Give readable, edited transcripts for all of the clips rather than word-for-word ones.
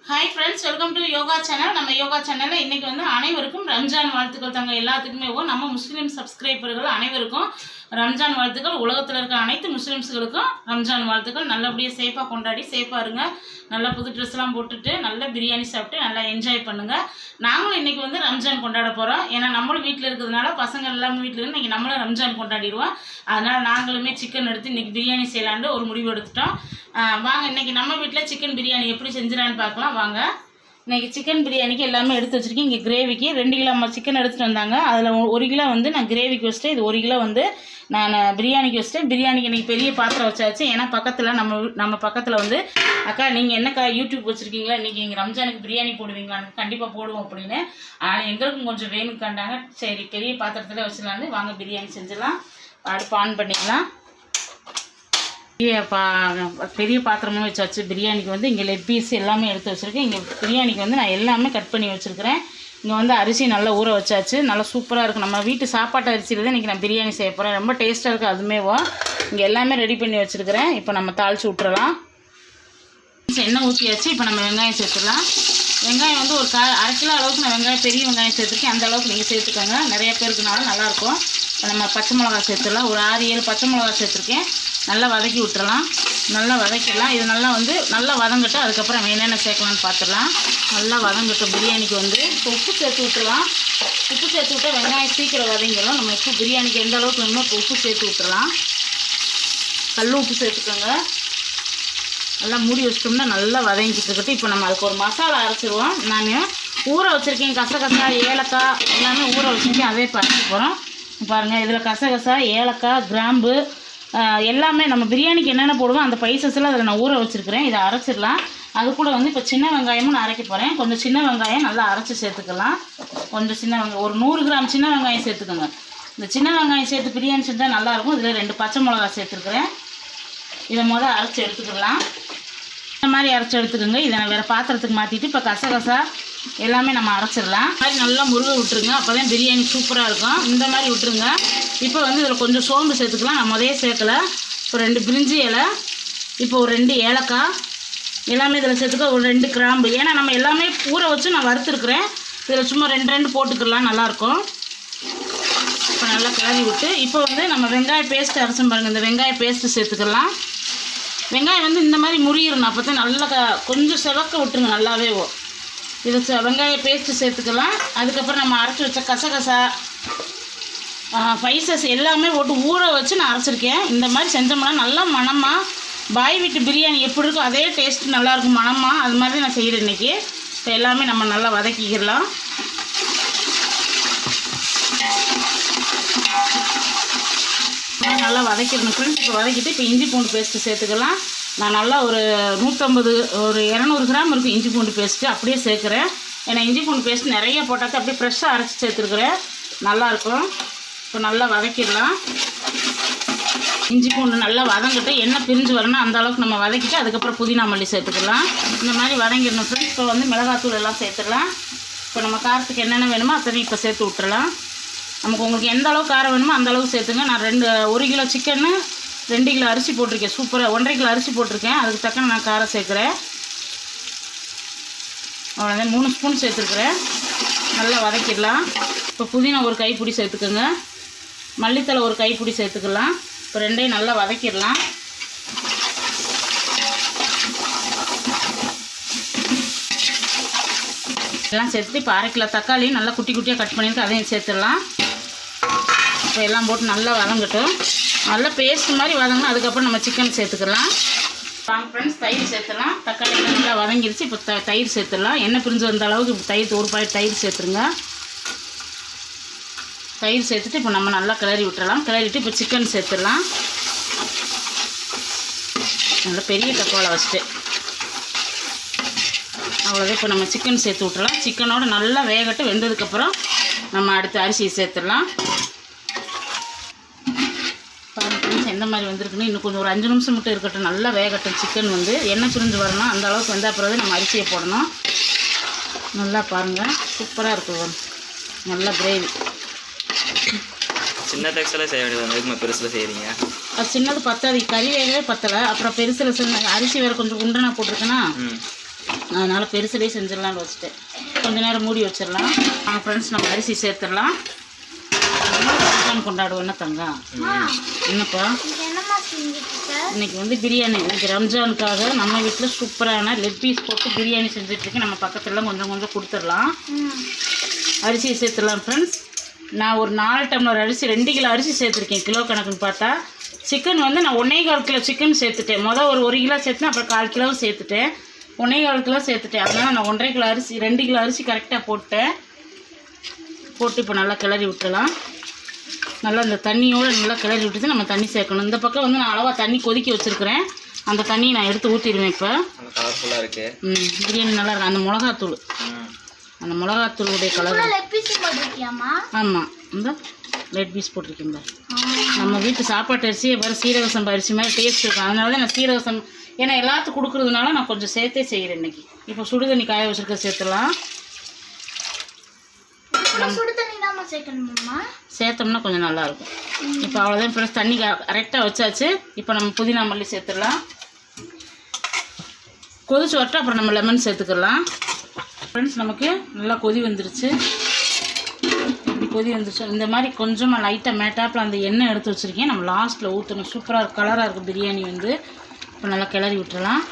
Hi friends, welcome to yoga channel. நம்ம யோகா சேனலில் இன்றைக்கி வந்து அனைவருக்கும் ரம்ஜான் வாழ்த்துக்கள் தாங்க. எல்லாத்துக்குமே நம்ம முஸ்லீம் சப்ஸ்கிரைபர்கள் அனைவருக்கும் ரம்ஜான் வாழ்த்துக்கள். உலகத்தில் இருக்க அனைத்து முஸ்லீம்ஸுகளுக்கும் ரம்ஜான் வாழ்த்துக்கள். நல்லபடியாக சேஃபாக கொண்டாடி சேஃபாக இருங்க. நல்லா புது ட்ரெஸ்லாம் போட்டுட்டு நல்லா பிரியாணி சாப்பிட்டு நல்லா என்ஜாய் பண்ணுங்கள். நாங்களும் இன்றைக்கி வந்து ரம்ஜான் கொண்டாட போகிறோம். ஏன்னா நம்மளும் வீட்டில் இருக்கிறதுனால பசங்க எல்லாமே வீட்டில் இருந்து இன்றைக்கி நம்மளும் ரம்ஜான் கொண்டாடிடுவோம். அதனால் நாங்களுமே சிக்கன் எடுத்து இன்றைக்கி பிரியாணி செய்யலான்னு ஒரு முடிவு எடுத்துட்டோம். வாங்க இன்றைக்கி நம்ம வீட்டில் சிக்கன் பிரியாணி எப்படி செஞ்சிடலான்னு பார்க்கலாம் வாங்க. இன்றைக்கி சிக்கன் பிரியாணிக்கு எல்லாமே எடுத்து வச்சுருக்கேன். இங்கே கிரேவிக்கு 2 கிலோ சிக்கன் எடுத்துகிட்டு வந்தாங்க. அதில் 1 கிலோ வந்து நான் கிரேவிக்கு வச்சுட்டேன். இது 1 கிலோ வந்து நான் பிரியாணிக்கு வச்சுட்டேன். பிரியாணிக்கு இன்றைக்கி பெரிய பாத்திரம் வச்சாச்சு. ஏன்னா பக்கத்தில் நம்ம பக்கத்தில் வந்து அக்கா நீங்கள் என்னக்கா யூடியூப் வச்சுருக்கீங்களா, இன்றைக்கி எங்கள் ரம்ஜானுக்கு பிரியாணி போடுவீங்களான்னு. கண்டிப்பாக போடுவோம் அப்படின்னு. ஆனால் எங்களுக்கும் கொஞ்சம் வேணும்னு கண்டாங்க. சரி பெரிய பாத்திரத்தில் வச்சுலான்னு வாங்க பிரியாணி செஞ்சிடலாம். அடுப்பு ஆன் பண்ணிக்கலாம். பெரிய பாத்திரமும் வச்சாச்சு. பிரியாணிக்கு வந்து இங்கே லெக் பீஸ் எல்லாமே எடுத்து வச்சுருக்கேன். இங்கே பிரியாணிக்கு வந்து நான் எல்லாமே கட் பண்ணி வச்சுருக்கிறேன். இங்கே வந்து அரிசி நல்லா ஊற வச்சாச்சு. நல்லா சூப்பராக இருக்கும். நம்ம வீட்டு சாப்பாட்டு அரிசியில் தான் இன்றைக்கி நான் பிரியாணி செய்ய போகிறேன். ரொம்ப டேஸ்ட்டாக இருக்குது. அதுமேவா இங்கே எல்லாமே ரெடி பண்ணி வச்சுருக்கிறேன். இப்போ நம்ம தாளித்து விட்டுறலாம். எண்ணெய் ஊற்றியாச்சு. இப்போ நம்ம வெங்காயம் சேர்த்துடலாம். வெங்காயம் வந்து ஒரு 1/2 கிலோ அளவுக்கு நான் வெங்காயம் பெரிய வெங்காயம் சேர்த்துருக்கேன். அந்த அளவுக்கு நீங்கள் சேர்த்துக்கோங்க. நிறைய பேருக்குனால நல்லாயிருக்கும். இப்போ நம்ம பச்சை மிளகா சேர்த்துடலாம். ஒரு 6-7 பச்சை மிளகா சேர்த்துருக்கேன். நல்லா வதக்கி விட்டுறலாம். நல்லா வதக்கிடலாம். இது நல்லா வந்து நல்லா வதங்கட்டும். அதுக்கப்புறம் என்னென்ன சேர்க்கலான்னு பார்த்துடலாம். நல்லா வதங்கட்டும். பிரியாணிக்கு வந்து உப்பு சேர்த்து விட்டுறலாம். உப்பு சேர்த்து விட்டால் வெங்காயம் சீக்கிரம் வதங்கிடும். நம்ம உப்பு பிரியாணிக்கு எந்த அளவுக்கு வேணுமோ இப்போ உப்பு சேர்த்து விட்டுறலாம். கல் உப்பு சேர்த்துக்கோங்க. நல்லா மூடி வச்சிட்டோம்னா நல்லா வதங்கிட்டு இருக்கட்டும். இப்போ நம்ம அதுக்கு ஒரு மசாலா அரைச்சிடுவோம். நான் ஊற வச்சுருக்கேன். கசகசா ஏலக்காய் எல்லாமே ஊற வச்சுருக்கேன். அதே இப்போ அரைச்சி போகிறோம். பாருங்கள், இதில் கசகசா ஏலக்காய் கிராம்பு எல்லாமே நம்ம பிரியாணிக்கு என்னென்ன போடுவோம் அந்த பைசஸ்லாம் அதில் நான் ஊற வச்சுருக்கிறேன். இதை அரைச்சிடலாம். அது கூட வந்து இப்போ சின்ன வெங்காயமும் நான் அரைக்க போகிறேன். கொஞ்சம் சின்ன வெங்காயம் நல்லா அரைச்சி சேர்த்துக்கலாம். கொஞ்சம் சின்ன வெங்காயம் ஒரு 100 கிராம் சின்ன வெங்காயம் சேர்த்துக்கோங்க. இந்த சின்ன வெங்காயம் சேர்த்து பிரியாணி செஞ்சால் நல்லாயிருக்கும். இதில் 2 பச்சை மிளகா சேர்த்துருக்குறேன். இதை அரைச்சி எடுத்துக்கலாம். இந்த மாதிரி அரைச்சி எடுத்துக்கோங்க. இதை நான் வேறு பாத்திரத்துக்கு மாற்றிட்டு இப்போ கசகசா எல்லாமே நம்ம அரைச்சிடலாம். இந்த மாதிரி நல்லா முருக விட்டுருங்க. அப்போ தான் பிரியாணி சூப்பராக இருக்கும். இந்த மாதிரி விட்டுருங்க. இப்போ வந்து இதில் கொஞ்சம் சோம்பு சேர்த்துக்கலாம். நான் முதலே சேர்க்கலை. இப்போ 2 பிரிஞ்சி இலை, இப்போ ஒரு 2 ஏலக்காய் எல்லாமே இதில் சேர்த்துக்க. ஒரு 2 கிராம்பு. ஏன்னா நம்ம எல்லாமே ஊற வச்சு நான் வறுத்துருக்குறேன். இதில் சும்மா 2 போட்டுக்கலாம். நல்லாயிருக்கும். இப்போ நல்லா கிளறி விட்டு இப்போ வந்து நம்ம வெங்காய பேஸ்ட்டு அரைச்சோம் பாருங்கள். இந்த வெங்காய பேஸ்ட்டு சேர்த்துக்கலாம். வெங்காயம் வந்து இந்த மாதிரி முறியிடணும். அப்போ தான் நல்லா கொஞ்சம் செவக்க விட்டுருங்க. நல்லாவே இதை வெங்காய பேஸ்ட்டு சேர்த்துக்கலாம். அதுக்கப்புறம் நம்ம அரைச்சி வச்ச கசகசா ஸ்பைசஸ் எல்லாமே போட்டு ஊற வச்சு நான் அரைச்சிருக்கேன். இந்த மாதிரி செஞ்சோம்னா நல்லா மணமாக பாய் வீட்டு பிரியாணி எப்படி இருக்கும் அதே டேஸ்ட் நல்லாயிருக்கும் மணமாக. அது மாதிரி நான் செய்கிறேன் இன்றைக்கி. இப்போ எல்லாமே நம்ம நல்லா வதக்கிக்கலாம். நல்லா வதக்கிடணும் ஃப்ரெண்ட்ஸ். இப்போ வதக்கிட்டு இப்போ இஞ்சி பூண்டு பேஸ்ட்டு சேர்த்துக்கலாம். நான் நல்லா ஒரு 200 கிராம் இருக்கும் இஞ்சி பூண்டு பேஸ்ட்டு அப்படியே சேர்க்குறேன். ஏன்னா இஞ்சி பூண்டு பேஸ்ட்டு நிறைய போட்டாக்க அப்படியே ஃப்ரெஷ்ஷாக அரைச்சி சேர்த்துருக்குறேன். நல்லாயிருக்கும். இப்போ நல்லா வதக்கிடலாம். இஞ்சி பூண்டு நல்லா வதங்கிட்டு எண்ணெய் பிரிஞ்சு வரணும். அந்த அளவுக்கு நம்ம வதக்கிட்டு அதுக்கப்புறம் புதினா மல்லி சேர்த்துக்கலாம். இந்த மாதிரி வதங்கிடணும் ஃப்ரெண்ட்ஸ். இப்போ வந்து மிளகாத்தூள் எல்லாம் சேர்த்துடலாம். இப்போ நம்ம காரத்துக்கு என்னென்ன வேணுமோ அத்தனை இப்போ சேர்த்து விட்டுறலாம். உங்களுக்கு எந்த அளவுக்கு காரம் வேணுமோ அந்த அளவுக்கு சேர்த்துங்க. நான் 1 கிலோ சிக்கன்னு 2 கிலோ அரிசி போட்டிருக்கேன். சூப்பராக 1.5 கிலோ அரிசி போட்டிருக்கேன். அதுக்கு தக்கன நான் காரம் சேர்க்குறேன். அவ்வளோதான் 3 ஸ்பூன் சேர்த்துருக்குறேன். நல்லா வதக்கிடலாம். இப்போ புதினா ஒரு கைப்பிடி சேர்த்துக்கோங்க. மல்லித்தலை ஒரு கைப்பிடி சேர்த்துக்கலாம். இப்போ 2ஐயும் நல்லா வதக்கிடலாம். எல்லாம் சேர்த்துட்டு இப்போ 1/2 கிலோ தக்காளி நல்லா குட்டி குட்டியாக கட் பண்ணிட்டு அதையும் சேர்த்துடலாம். இப்போ எல்லாம் போட்டு நல்லா வதங்கட்டும். நல்லா பேஸ்ட் மாதிரி வதங்கணும். அதுக்கப்புறம் நம்ம சிக்கன் சேர்த்துக்கலாம். வாங்க ஃப்ரெண்ட்ஸ், தயிர் சேர்த்துலாம். தக்காளி நல்லா வதங்கிருச்சு. இப்போ தயிர் சேர்த்துடலாம். எண்ணெய் பிரிஞ்சு வந்த அளவுக்கு தயிர் 1 பாக்கெட் தயிர் சேர்த்துருங்க. தயிர் சேர்த்துட்டு இப்போ நம்ம நல்லா கிளறி விட்டுறலாம். கிளறிட்டு இப்போ சிக்கன் சேர்த்துடலாம். நல்லா பெரிய டப்பாவில் வச்சுட்டு அவ்வளோதான். இப்போ நம்ம சிக்கன் சேர்த்து விட்டுறலாம். சிக்கனோடு நல்லா வேகட்டும். வெந்ததுக்கப்புறம் நம்ம அடுத்து அரிசியை சேர்த்துடலாம். எந்த மாதிரி வந்திருக்குன்னு இன்னும் கொஞ்சம் ஒரு 5 நிமிஷம் மட்டும் இருக்கட்டும். நல்லா வேகட்டும். சிக்கன் வந்து எண்ணெய் பிரிஞ்சு வரணும். அந்த அளவுக்கு வந்தால் அப்புறம் நம்ம அரிசியை போடணும். நல்லா பாருங்கள், சூப்பராக இருக்கும். நல்லா கிரேவி. சின்ன டெக்ஸ்டில் செய்ய வேண்டியது பெருசில் செய்கிறீங்க. அது சின்னது பத்தாது. கறி வேகவே பத்தலை. அப்புறம் பெருசில் அரிசி வேறு கொஞ்சம் குண்டனா போட்டிருக்கேன்னா அதனால் பெருசுலேயே செஞ்சிடலான்னு வச்சுட்டேன். கொஞ்ச நேரம் மூடி வச்சிடலாம். ஃப்ரெண்ட்ஸ் நம்ம அரிசி சேர்த்துடலாம். கொண்டாடுவோம் என்ன தங்கம்? என்னப்பா இன்னைக்கு வந்து பிரியாணி, இன்னைக்கு ரம்ஜானுக்காக நம்ம வீட்டில் சூப்பரான லெக் பீஸ் போட்டு பிரியாணி செஞ்சிட்ருக்கேன். நம்ம பக்கத்துலலாம் கொஞ்சம் கொஞ்சம் கொடுத்துடலாம். அரிசியை சேர்த்துடலாம் ஃப்ரெண்ட்ஸ். நான் ஒரு 4 டம்ளர் அரிசி 2 கிலோ அரிசி சேர்த்துருக்கேன். கிலோ கணக்குன்னு பார்த்தா சிக்கன் வந்து நான் 1.25 கிலோ சிக்கன் சேர்த்துட்டேன். மொதல் ஒரு 1 கிலோ சேர்த்துனேன், அப்புறம் 1/4 கிலோவும் சேர்த்துட்டேன். 1.25 கிலோ சேர்த்துட்டேன். அதனால் நான் 1.5 கிலோ அரிசி 2 கிலோ அரிசி கரெக்டாக போட்டு இப்போ நல்லா கிளறி விட்டுலாம். நல்லா இந்த தண்ணியோடு நல்லா கிளறி விட்டுட்டு நம்ம தண்ணி சேர்க்கணும். இந்த பக்கம் வந்து நான் அளவாக தண்ணி கொதிக்க வச்சுருக்கிறேன். அந்த தண்ணியை நான் எடுத்து ஊற்றிடுவேன். இப்போ கலர்ஃபுல்லாக இருக்குது. பிரியாணி நல்லா இருக்கும். அந்த மிளகாத்தூளுடைய கலர். ஆமாம், இந்த லெட் பீஸ் போட்டிருக்கேன் பாரு. நம்ம வீட்டு சாப்பாட்டு அரிசியை பாரு, சீரக சம்பா அரிசி மாதிரி டேஸ்ட் இருக்கும். அதனால தான் நான் சீரக சம்பா, ஏன்னா எல்லாத்துக்கும் கொடுக்குறதுனால நான் கொஞ்சம் சேர்த்தே செய்கிறேன் இன்றைக்கி. இப்போ சுடு தண்ணி காய வச்சுருக்க சேர்த்துலாம். சேர்த்தோம்னா கொஞ்சம் நல்லாயிருக்கும். இப்போ அவ்வளோதான் ஃப்ரெண்ட்ஸ், தண்ணி கரெக்டாக வச்சாச்சு. இப்போ நம்ம புதினா மல்லி சேர்த்துடலாம். கொதிச்சு வரட்டும், அப்புறம் நம்ம லெமன் சேர்த்துக்கலாம். ஃப்ரெண்ட்ஸ் நமக்கு நல்லா கொதி வந்துருச்சு. இப்படி கொதி வந்துருச்சு. இந்த மாதிரி கொஞ்சமாக லைட்டாக மேட்டாப்பில் அந்த எண்ணெய் எடுத்து வச்சுருக்கேன். நம்ம லாஸ்ட்டில் ஊற்றணும். சூப்பராக கலராக இருக்குது பிரியாணி வந்து. இப்போ நல்லா கிளறி விட்டுறலாம்.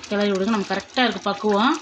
கிளறி விடுங்க. நம்ம கரெக்டாக இருக்குது பக்குவம்.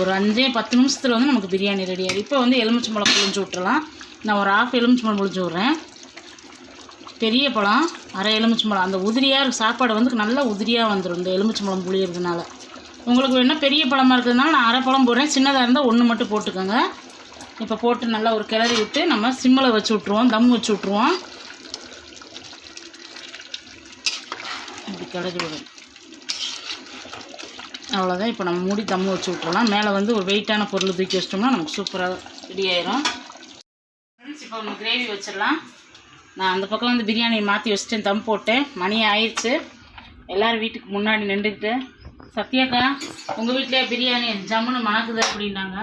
ஒரு 5-10 நிமிஷத்தில் வந்து நமக்கு பிரியாணி ரெடி ஆகிடும். இப்போ வந்து எலுமிச்சம்பழம் புழிஞ்சு விட்டுறலாம். நான் ஒரு 1/2 எலுமிச்சம்பழம் புழிஞ்சு விட்றேன். பெரிய பழம் 1/2 எலுமிச்சம்பழம். அந்த உதிரியாக சாப்பாடு வந்து நல்லா உதிரியாக வந்துடும் இந்த எலுமிச்சம்பழம் புளியறதுனால. உங்களுக்கு வேணால் பெரிய பழமாக இருக்கிறதுனால நான் 1/2 பழம் போடுறேன். சின்னதாக இருந்தால் 1 மட்டும் போட்டுக்கோங்க. இப்போ போட்டு நல்லா ஒரு கிளறி விட்டு நம்ம சிம்மில் வச்சு விட்ருவோம். தம் வச்சு விட்ருவோம். இப்படி கிளறி விடும். அவ்வளோதான். இப்போ நம்ம மூடி தம் வச்சு விட்றலாம். மேலே வந்து ஒரு வெயிட்டான பொருள் தூக்கி வச்சிட்டோம்னா நமக்கு சூப்பராக ரெடி ஆயிரும். ஃப்ரெண்ட்ஸ் இப்போ நம்ம கிரேவி வச்சிடலாம். நான் அந்த பக்கம் வந்து பிரியாணியை மாற்றி வச்சுட்டேன், தம் போட்டேன். மணி ஆயிடுச்சு. எல்லோரும் வீட்டுக்கு முன்னாடி நின்றுக்கிட்டு, சத்யாக்கா உங்கள் வீட்டிலே பிரியாணி ஜம்முன்னு மணக்குது அப்படின்னாங்க.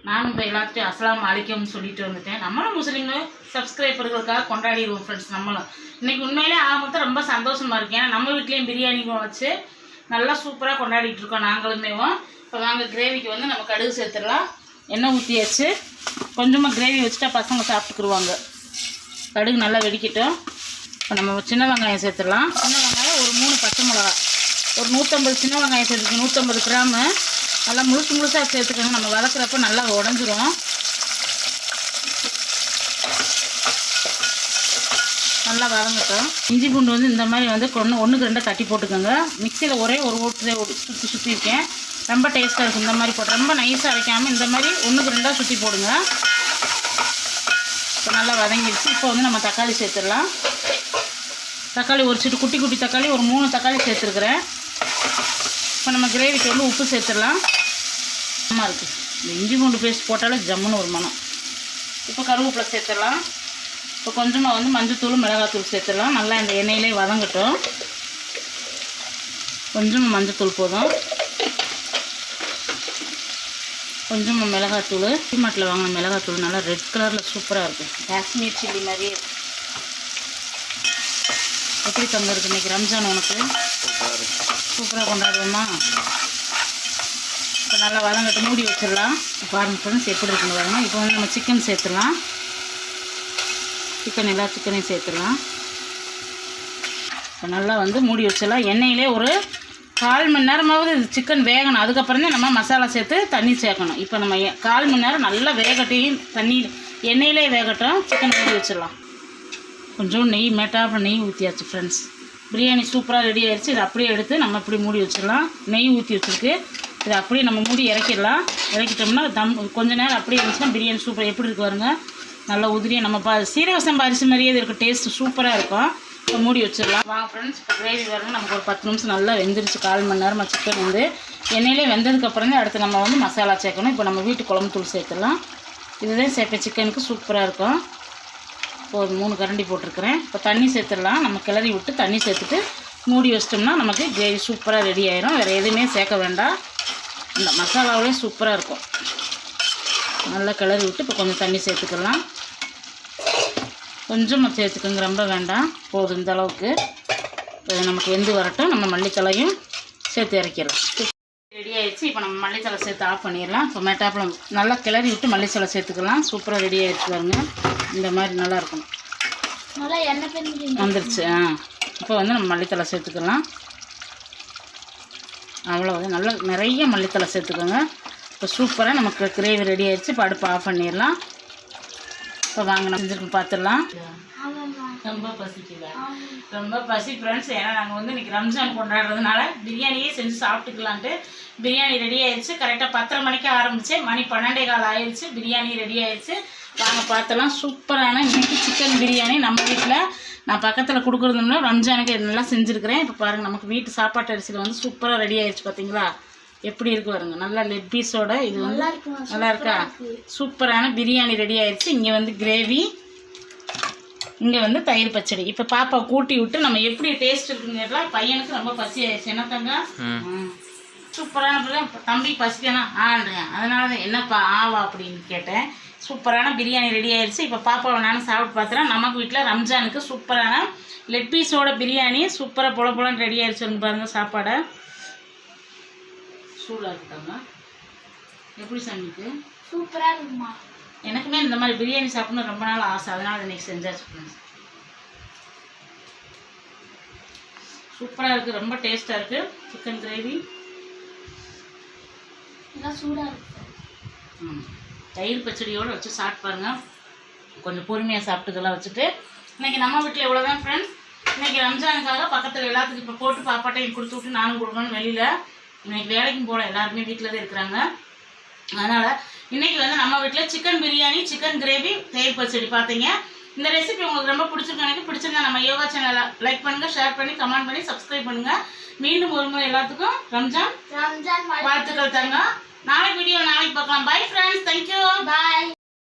நானும் இப்போ எல்லாத்தையும் அஸ்ஸலாமு அலைக்கும்னு சொல்லிட்டு வந்துட்டேன். நம்மளும் முஸ்லீம் சப்ஸ்கிரைபர்களுக்காக கொண்டாடிடுவோம் ஃப்ரெண்ட்ஸ். நம்மளும் இன்றைக்கி உண்மையிலே ஆரம்பத்தில் ரொம்ப சந்தோஷமாக இருக்கேன். ஏன்னா நம்ம வீட்லேயும் பிரியாணி வச்சு நல்லா சூப்பராக கொண்டாடிட்டு இருக்கோம் நாங்களுமே. இப்போ வாங்க கிரேவிக்கு வந்து நம்ம கடுகு சேர்த்துடலாம். எண்ணெய் ஊற்றியாச்சு. கொஞ்சமாக கிரேவி வச்சுட்டா பசங்க சாப்பிட்டுக்குருவாங்க. கடுகு நல்லா வெடிக்கட்டும். இப்போ நம்ம சின்ன வெங்காயம் சேர்த்துடலாம். சின்ன வெங்காயம் ஒரு 3 பச்சை மிளகா, ஒரு 150 சின்ன வெங்காயம் சேர்த்துக்கணும். 150 கிராமு நல்லா முழுசாக சேர்த்துக்கணும். நம்ம வதக்குறப்ப நல்லா உடஞ்சிரும். நல்லா வதங்கட்டும். இஞ்சி பூண்டு வந்து இந்த மாதிரி வந்து 1க்கு 2 தட்டி போட்டுக்கோங்க. மிக்சியில் ஒரே ஒரு ஓட்டு சுற்றி இருக்கேன். ரொம்ப டேஸ்ட்டாக இருக்கும் இந்த மாதிரி போட்டு. ரொம்ப நைஸாக அரைக்காமல் இந்த மாதிரி 1க்கு 2 சுற்றி போடுங்க. இப்போ நல்லா வதங்கிடுச்சு. இப்போ வந்து நம்ம தக்காளி சேர்த்துடலாம். தக்காளி உரிச்சிட்டு குட்டி குட்டி தக்காளி ஒரு 3 தக்காளி சேர்த்துருக்குறேன். இப்போ நம்ம கிரேவிக்கு வந்து உப்பு சேர்த்துடலாம். அம்மா இருக்குது. இந்த இஞ்சி பூண்டு பேஸ்ட் போட்டாலே ஜம்முன்னு ஒரு மனம். இப்போ கருவேப்பிலை சேர்த்துடலாம். இப்போ கொஞ்சமாக வந்து மஞ்சத்தூள் மிளகாத்தூள் சேர்த்துடலாம். நல்லா இந்த எண்ணெயிலே வதங்கட்டும். கொஞ்சமாக மஞ்சத்தூள் போதும். கொஞ்சமாக மிளகாத்தூள். டிமார்ட்டில் வாங்கின மிளகாத்தூள் நல்லா ரெட் கலரில் சூப்பராக இருக்கும். காஷ்மீர் சில்லி மாதிரியே இருக்கும். எப்படி தங்க இருக்குது இன்றைக்கி ரம்ஜான்? உனக்கு சூப்பராக கொண்டாடுவோமா? இப்போ நல்லா வதங்கட்டு மூடி வச்சிடலாம். பாருங்கள் ஃப்ரெண்ட்ஸ் எப்படி இருக்குன்னு பாருங்கள். இப்போ வந்து நம்ம சிக்கன் சேர்த்துடலாம். எல்லா சிக்கனையும் சேர்த்துடலாம். இப்போ நல்லா வந்து மூடி வச்சிடலாம். எண்ணெயிலே ஒரு 1/4 மணி நேரமாவது சிக்கன் வேகணும். அதுக்கப்புறம் தான் நம்ம மசாலா சேர்த்து தண்ணி சேர்க்கணும். இப்போ நம்ம 1/4 மணி நேரம் நல்லா வேகட்டையும் தண்ணி எண்ணெயிலே வேகட்டும். சிக்கன் மூடி வச்சிடலாம். கொஞ்சம் நெய் மேட்டாக நெய் ஊற்றியாச்சு ஃப்ரெண்ட்ஸ். பிரியாணி சூப்பராக ரெடி ஆயிடுச்சு. இதை அப்படியே எடுத்து நம்ம இப்படி மூடி வச்சிடலாம். நெய் ஊற்றி வச்சுருக்கு. இதை அப்படியே நம்ம மூடி இறக்கிடலாம். இறக்கிட்டோம்னா கொஞ்சம் நேரம் அப்படியே இருந்துச்சுன்னா பிரியாணி சூப்பராக எப்படி இருக்கு பாருங்க. நல்லா உதிரியாக நம்ம சீரக சம்பா அரிசி மாதிரியே இது இருக்குது. டேஸ்ட்டு சூப்பராக இருக்கும். இப்போ மூடி வச்சிடலாம். வாங்க ஃப்ரெண்ட்ஸ், இப்போ கிரேவி வரணும். நமக்கு ஒரு 10 நிமிஷம் நல்லா வெந்துருச்சு. 1/4 மணி நேரமாக சிக்கன் வந்து எண்ணெயிலே வெந்ததுக்கப்புறம் தான் அடுத்து நம்ம வந்து மசாலா சேர்க்கணும். இப்போ நம்ம வீட்டு குழம்பு தூள் சேர்த்துடலாம். இதுதான் சேர்ப்பேன் சிக்கனுக்கு. சூப்பராக இருக்கும். இப்போ ஒரு 3 கரண்டி போட்டிருக்கிறேன். இப்போ தண்ணி சேர்த்துடலாம். நம்ம கிளறி விட்டு தண்ணி சேர்த்துட்டு மூடி வச்சிட்டோம்னா நமக்கு கிரேவி சூப்பராக ரெடி ஆயிரும். வேறு எதுவுமே சேர்க்க வேண்டாம். இந்த மசாலாவிலே சூப்பராக இருக்கும். நல்லா கிளறி விட்டு இப்போ கொஞ்சம் தண்ணி சேர்த்துக்கலாம். கொஞ்சமாக சேர்த்துக்கோங்க, ரொம்ப வேண்டாம், போதும் இந்த அளவுக்கு. நமக்கு வெந்து வரட்டும். நம்ம மல்லித்தலையும் சேர்த்து இறக்கிடலாம். ரெடி ஆயிடுச்சு. ஆயிடுச்சு. இப்போ நம்ம மல்லித்தலை சேர்த்து ஆஃப் பண்ணிடலாம். இப்போ மேட்டாப்பில் நல்லா கிளறி விட்டு மல்லித்தலை சேர்த்துக்கலாம். சூப்பராக ரெடி ஆயிடுச்சு பாருங்க. இந்த மாதிரி நல்லா இருக்கணும். நல்லா எண்ணெய் பிரிஞ்சு வந்துருச்சு. இப்போ வந்து நம்ம மல்லித்தலை சேர்த்துக்கலாம். அவ்வளோ நல்லா நிறைய மல்லித்தலை சேர்த்துக்கோங்க. இப்போ சூப்பராக நமக்கு கிரேவி ரெடி ஆயிடுச்சு. இப்போ அடுப்பு ஆஃப் பண்ணிடலாம். இப்போ வாங்க நம்ம செஞ்சுருக்கு பார்த்துடலாம். ரொம்ப பசிக்குதா? ரொம்ப பசி ஃப்ரெண்ட்ஸ். ஏன்னா நாங்கள் வந்து இன்றைக்கி ரம்ஜான் கொண்டாடுறதுனால பிரியாணியே செஞ்சு சாப்பிட்டுக்கலான்ட்டு பிரியாணி ரெடி ஆயிடுச்சு. கரெக்டாக 10:30 மணிக்கு ஆரம்பித்தேன். மணி 12:15 ஆயிடுச்சு. பிரியாணி ரெடி ஆயிடுச்சு. வாங்க பார்த்தலாம். சூப்பரான இன்னைக்கு சிக்கன் பிரியாணி நம்ம வீட்டில் நான் பக்கத்தில் கொடுக்குறதுனா ரம்ஜானுக்கு இதெல்லாம் செஞ்சுருக்கிறேன். இப்போ பாருங்கள் நமக்கு வீட்டு சாப்பாட்டு அரிசியில் வந்து சூப்பராக ரெடி ஆயிடுச்சு. பார்த்தீங்களா எப்படி இருக்கு பாருங்க. நல்லா லெக் பீஸோட இது வந்து நல்லா இருக்கா? சூப்பரான பிரியாணி ரெடி ஆயிடுச்சு. இங்கே வந்து கிரேவி, இங்கே வந்து தயிர் பச்சடி. இப்போ பாப்பா கூட்டி விட்டு நம்ம எப்படி டேஸ்ட் இருக்குன்னு கேட்டால் பையனுக்கு ரொம்ப பசி ஆயிடுச்சு. என்ன தங்க? சூப்பரான தம்பி பசிக்கனா ஆண்டுங்க. அதனால தான் என்னப்பா ஆவா அப்படின்னு கேட்டேன். சூப்பரான பிரியாணி ரெடி ஆயிடுச்சு. இப்போ பாப்பாவை நானும் சாப்பிட்டு பார்த்துறேன். நமக்கு வீட்டில் ரம்ஜானுக்கு சூப்பரான லெக் பீஸோட பிரியாணி சூப்பராக பொல ரெடி ஆயிடுச்சு பாருங்கள். சாப்பாடை சூடாக இருக்காங்க. எப்படி சமைக்கு? சூப்பராக இருக்குமா? எனக்குமே இந்த மாதிரி பிரியாணி சாப்பிடணும் ரொம்ப நாள் ஆசை. அதனால் இன்னைக்கு செஞ்சாச்சு. சூப்பராக இருக்குது. ரொம்ப டேஸ்ட்டாக இருக்குது. சிக்கன் கிரேவி சூடாக இருக்கு. தயிர் பச்சடியோடு வச்சு சாப்பிட்டு பாருங்க. கொஞ்சம் பொறுமையாக சாப்பிட்டுக்கெல்லாம் வச்சுட்டு இன்றைக்கி நம்ம வீட்டில் எவ்வளோதான் ஃப்ரெண்ட்ஸ். இன்றைக்கி ரம்ஜானுக்காக பக்கத்தில் எல்லாத்துக்கும் இப்போ போட்டு பாப்பாட்டையும் கொடுத்து விட்டு நானும் கொடுக்கணும். வெளியில் இன்றைக்கி வேலைக்கும் போகல, எல்லாருமே வீட்டில் தான் இருக்கிறாங்க. அதனால் இன்றைக்கி வந்து நம்ம வீட்டில் சிக்கன் பிரியாணி, சிக்கன் கிரேவி, தயிர் பச்சடி பார்த்தீங்க. இந்த ரெசிபி உங்களுக்கு ரொம்ப பிடிச்சிருக்கு. எனக்கு பிடிச்சிருந்தா நம்ம யோகா சேனலை லைக் பண்ணுங்கள், ஷேர் பண்ணி கமெண்ட் பண்ணி சப்ஸ்கிரைப் பண்ணுங்கள். மீண்டும் ஒரு முறை எல்லாத்துக்கும் ரம்ஜான் வாழ்த்துக்கள் தாங்க. நாளைக்கு வீடியோ நாளைக்கு பார்க்கலாம்.